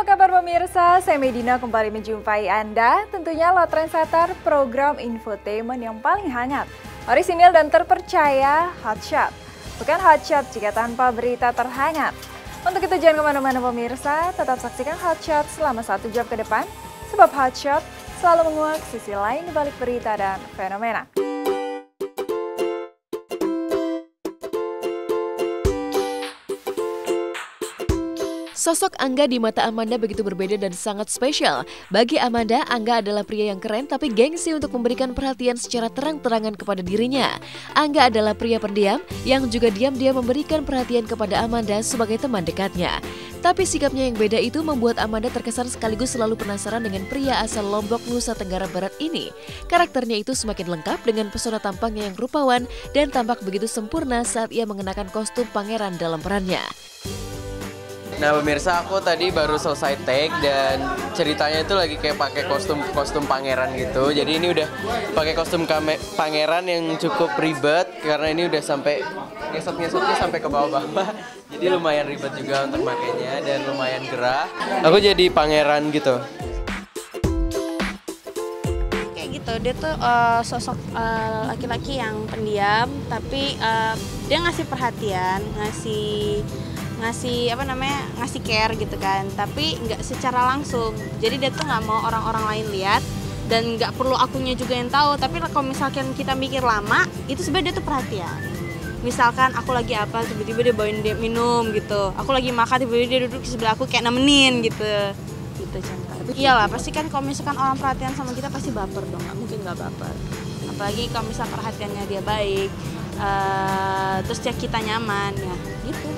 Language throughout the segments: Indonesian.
kabar pemirsa? Saya Medina kembali menjumpai Anda. Tentunya lo trendsetter program infotainment yang paling hangat, orisinil dan terpercaya, Hotshot. Bukan Hotshot jika tanpa berita terhangat. Untuk itu jangan kemana-mana pemirsa, tetap saksikan Hotshot selama 1 jam ke depan. Sebab Hotshot selalu menguak sisi lain di balik berita dan fenomena. Sosok Angga di mata Amanda begitu berbeda dan sangat spesial. Bagi Amanda, Angga adalah pria yang keren tapi gengsi untuk memberikan perhatian secara terang-terangan kepada dirinya. Angga adalah pria pendiam yang juga diam-diam memberikan perhatian kepada Amanda sebagai teman dekatnya. Tapi sikapnya yang beda itu membuat Amanda terkesan sekaligus selalu penasaran dengan pria asal Lombok, Nusa Tenggara Barat ini. Karakternya itu semakin lengkap dengan pesona tampangnya yang rupawan dan tampak begitu sempurna saat ia mengenakan kostum pangeran dalam perannya. Nah pemirsa, aku tadi baru selesai take dan ceritanya itu lagi kayak pakai kostum pangeran gitu. Jadi ini udah pakai kostum pangeran yang cukup ribet karena ini udah sampai ngesot-ngesotnya sampai ke bawah-bawah. Jadi lumayan ribet juga untuk makainya dan lumayan gerah. Aku jadi pangeran gitu. Kayak gitu, dia tuh sosok laki-laki yang pendiam tapi dia ngasih perhatian, ngasih care gitu kan, tapi nggak secara langsung. Jadi dia tuh nggak mau orang-orang lain lihat dan nggak perlu akunya juga yang tahu. Tapi kalau misalkan kita mikir lama, itu sebenarnya dia tuh perhatian. Misalkan aku lagi apa, tiba-tiba dia bawain dia minum gitu. Aku lagi makan, tiba-tiba dia duduk di sebelah aku kayak nemenin gitu. Gitu contoh. Iyalah, pasti kan kalau misalkan orang perhatian sama kita pasti baper dong, nggak mungkin nggak baper. Apalagi kalau misalkan perhatiannya dia baik, terus ya kita nyaman ya gitu.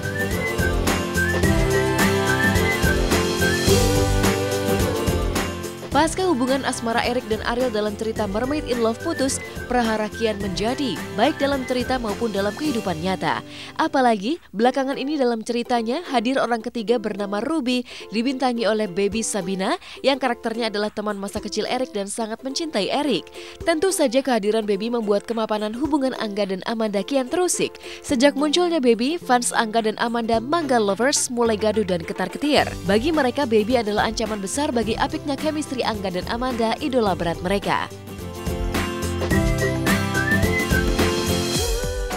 Pasca hubungan asmara Erik dan Ariel dalam cerita Mermaid in Love putus, prahara kian menjadi, baik dalam cerita maupun dalam kehidupan nyata. Apalagi, belakangan ini dalam ceritanya hadir orang ketiga bernama Ruby, dibintangi oleh Baby Sabina, yang karakternya adalah teman masa kecil Erik dan sangat mencintai Erik. Tentu saja kehadiran Baby membuat kemapanan hubungan Angga dan Amanda kian terusik. Sejak munculnya Baby, fans Angga dan Amanda Mangga Lovers mulai gaduh dan ketar-ketir. Bagi mereka, Baby adalah ancaman besar bagi apiknya chemistry Angga dan Amanda, idola berat mereka.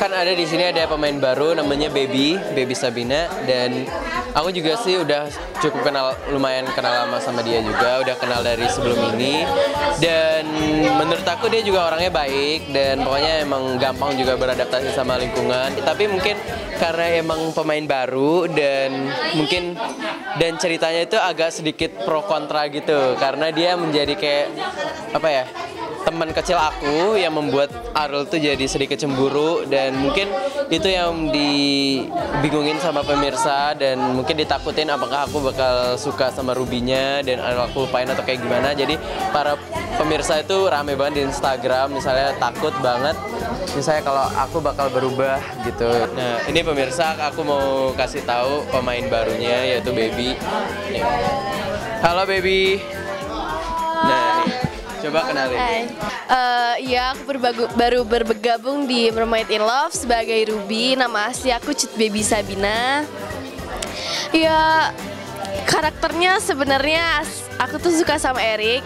Kan ada di sini ada pemain baru namanya Baby Sabina, dan aku juga sih udah cukup lumayan kenal lama sama dia juga, udah kenal dari sebelum ini. Dan menurut aku dia juga orangnya baik dan pokoknya emang gampang juga beradaptasi sama lingkungan. Tapi mungkin karena emang pemain baru dan mungkin ceritanya itu agak sedikit pro kontra gitu, karena dia menjadi kayak apa ya, teman kecil aku yang membuat Ariel tuh jadi sedikit cemburu, dan mungkin itu yang dibingungin sama pemirsa dan mungkin ditakutin apakah aku bakal suka sama Rubinya dan Ariel aku lupain atau kayak gimana. Jadi para pemirsa itu rame banget di Instagram, misalnya takut banget misalnya kalau aku bakal berubah gitu. Nah ini pemirsa, aku mau kasih tahu pemain barunya yaitu Baby. Halo Baby. Nah nih, coba kenalin. Hai, ya aku baru bergabung di Mermaid in Love sebagai Ruby. Nama asli aku Baby Sabina. Ya karakternya sebenarnya aku tuh suka sama Erik.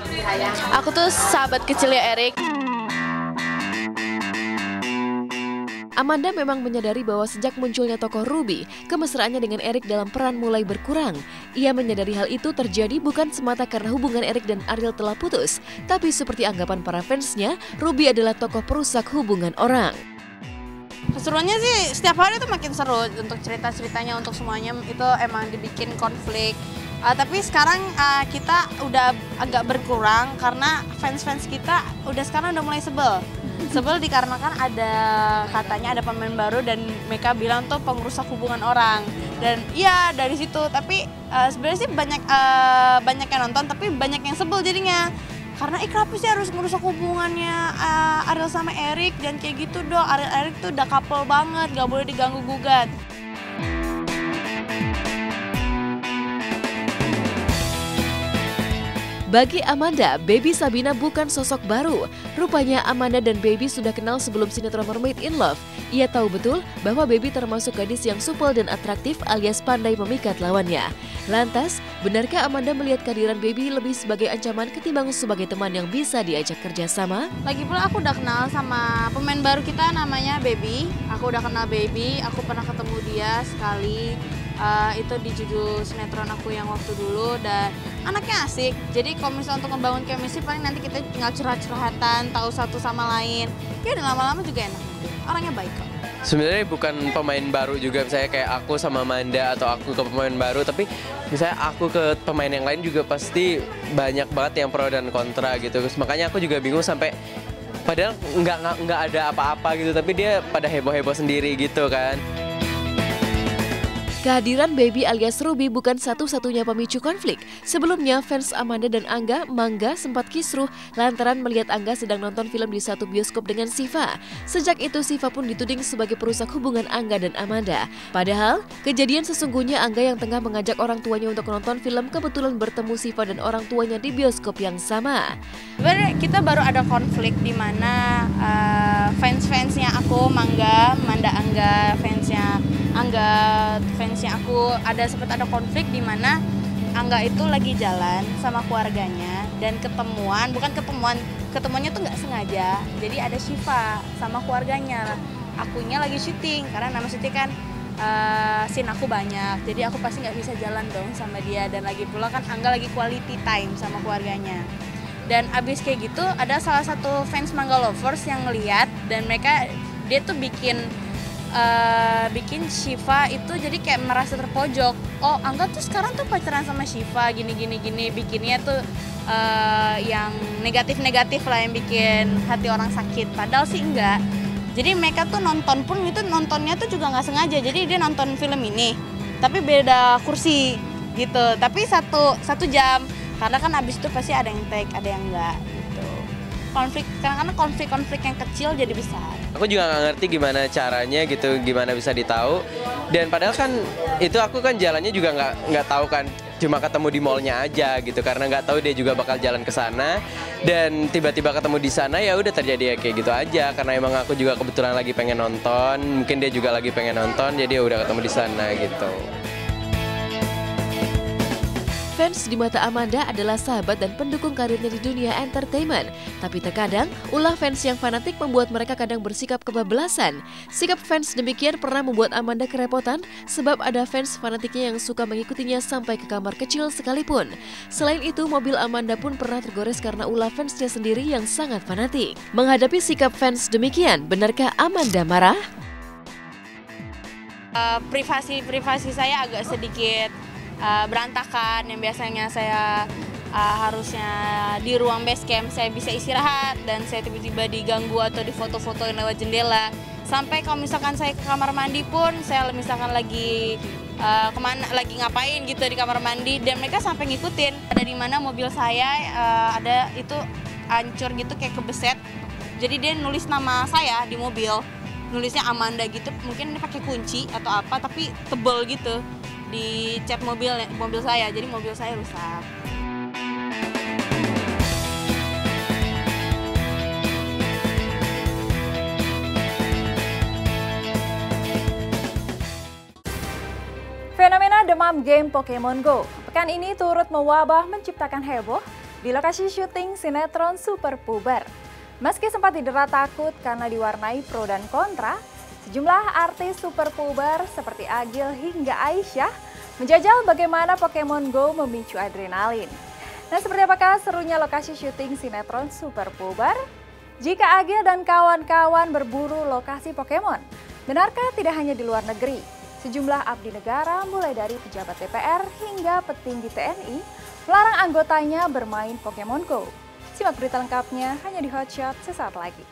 Aku tuh sahabat kecilnya Erik. Amanda memang menyadari bahwa sejak munculnya tokoh Ruby, kemesraannya dengan Erik dalam peran mulai berkurang. Ia menyadari hal itu terjadi bukan semata karena hubungan Erik dan Ariel telah putus, tapi seperti anggapan para fansnya, Ruby adalah tokoh perusak hubungan orang. Keseruannya sih setiap hari itu makin seru, untuk cerita-ceritanya, untuk semuanya itu emang dibikin konflik. Tapi sekarang kita udah agak berkurang karena fans-fans kita sekarang udah mulai sebel dikarenakan katanya ada pemain baru dan mereka bilang tuh pengrusak hubungan orang. Dan iya dari situ, tapi sebenarnya sih banyak yang nonton tapi banyak yang sebel jadinya. Karena kenapa sih harus merusak hubungannya Ariel sama Erik, dan kayak gitu dong. Erik tuh udah couple banget, gak boleh diganggu gugat. Bagi Amanda, Baby Sabina bukan sosok baru. Rupanya Amanda dan Baby sudah kenal sebelum sinetron Mermaid in Love. Ia tahu betul bahwa Baby termasuk gadis yang supel dan atraktif alias pandai memikat lawannya. Lantas, benarkah Amanda melihat kehadiran Baby lebih sebagai ancaman ketimbang sebagai teman yang bisa diajak kerjasama? Lagi pula aku udah kenal sama pemain baru kita namanya Baby. Aku udah kenal Baby, aku pernah ketemu dia sekali. Itu di judul sinetron aku yang waktu dulu, dan anaknya asik. Jadi kalau misalnya untuk membangun chemistry paling nanti kita tinggal curhat-curhatan, tahu satu sama lain. Ya dan lama-lama juga enak. Orangnya baik kok. Sebenarnya bukan pemain baru juga, misalnya kayak aku sama Amanda atau aku ke pemain baru, tapi misalnya aku ke pemain yang lain juga pasti banyak banget yang pro dan kontra gitu. Terus makanya aku juga bingung sampai padahal nggak ada apa-apa gitu, tapi dia pada heboh-heboh sendiri gitu kan. Kehadiran Baby alias Ruby bukan satu-satunya pemicu konflik. Sebelumnya, fans Amanda dan Angga, Mangga, sempat kisruh lantaran melihat Angga sedang nonton film di satu bioskop dengan Syifa. Sejak itu, Syifa pun dituding sebagai perusak hubungan Angga dan Amanda. Padahal, kejadian sesungguhnya Angga yang tengah mengajak orang tuanya untuk menonton film kebetulan bertemu Syifa dan orang tuanya di bioskop yang sama. Sebenarnya kita baru ada konflik di mana fans-fansnya aku, Mangga, Manda Angga, fansnya Angga, fansnya aku sempat ada konflik di mana Angga itu lagi jalan sama keluarganya dan ketemuannya tuh nggak sengaja. Jadi ada Syifa sama keluarganya. Akunya lagi syuting karena nama syuting kan scene aku banyak. Jadi aku pasti nggak bisa jalan dong sama dia, dan lagi pula kan Angga lagi quality time sama keluarganya. Dan abis kayak gitu ada salah satu fans Mangga Lovers yang ngeliat, dan dia tuh bikin Syifa itu jadi kayak merasa terpojok. Oh, Angga tuh sekarang tuh pacaran sama Syifa gini, bikinnya tuh yang negatif lah, yang bikin hati orang sakit. Padahal sih enggak. Jadi mereka tuh nontonnya tuh juga nggak sengaja. Jadi dia nonton film ini, tapi beda kursi gitu. Tapi satu jam, karena kan abis itu pasti ada yang take, ada yang enggak gitu. Karena konflik yang kecil jadi besar. Aku juga nggak ngerti gimana caranya gitu, gimana bisa ditahu. Dan padahal kan itu aku kan jalannya juga nggak tahu kan, cuma ketemu di mallnya aja gitu, karena nggak tahu dia juga bakal jalan ke sana. Dan tiba-tiba ketemu di sana, ya udah terjadi ya kayak gitu aja. Karena emang aku juga kebetulan lagi pengen nonton, mungkin dia juga lagi pengen nonton, jadi ya udah ketemu di sana gitu. Fans di mata Amanda adalah sahabat dan pendukung karirnya di dunia entertainment. Tapi terkadang, ulah fans yang fanatik membuat mereka kadang bersikap kebablasan. Sikap fans demikian pernah membuat Amanda kerepotan sebab ada fans fanatiknya yang suka mengikutinya sampai ke kamar kecil sekalipun. Selain itu, mobil Amanda pun pernah tergores karena ulah fansnya sendiri yang sangat fanatik. Menghadapi sikap fans demikian, benarkah Amanda marah? Privasi saya agak sedikit berantakan. Yang biasanya saya harusnya di ruang base camp saya bisa istirahat, dan saya tiba-tiba diganggu atau difoto-foto lewat jendela. Sampai kalau misalkan saya ke kamar mandi pun, saya misalkan lagi lagi ngapain gitu di kamar mandi, dan mereka sampai ngikutin. Ada di mana mobil saya ada itu hancur gitu, kayak kebeset. Jadi dia nulis nama saya di mobil, nulisnya Amanda gitu, mungkin ini pakai kunci atau apa, tapi tebel gitu di cat mobil saya, jadi mobil saya rusak. Fenomena demam game Pokemon Go pekan ini turut mewabah menciptakan heboh di lokasi syuting sinetron Super Puber. Meski sempat didera takut karena diwarnai pro dan kontra, sejumlah artis Super Puber seperti Agil hingga Aisyah menjajal bagaimana Pokemon Go memicu adrenalin. Nah, seperti apakah serunya lokasi syuting sinetron Super Puber? Jika Agil dan kawan-kawan berburu lokasi Pokemon, benarkah tidak hanya di luar negeri? Sejumlah abdi negara mulai dari pejabat DPR hingga petinggi TNI melarang anggotanya bermain Pokemon Go. Simak berita lengkapnya hanya di Hotshot sesaat lagi.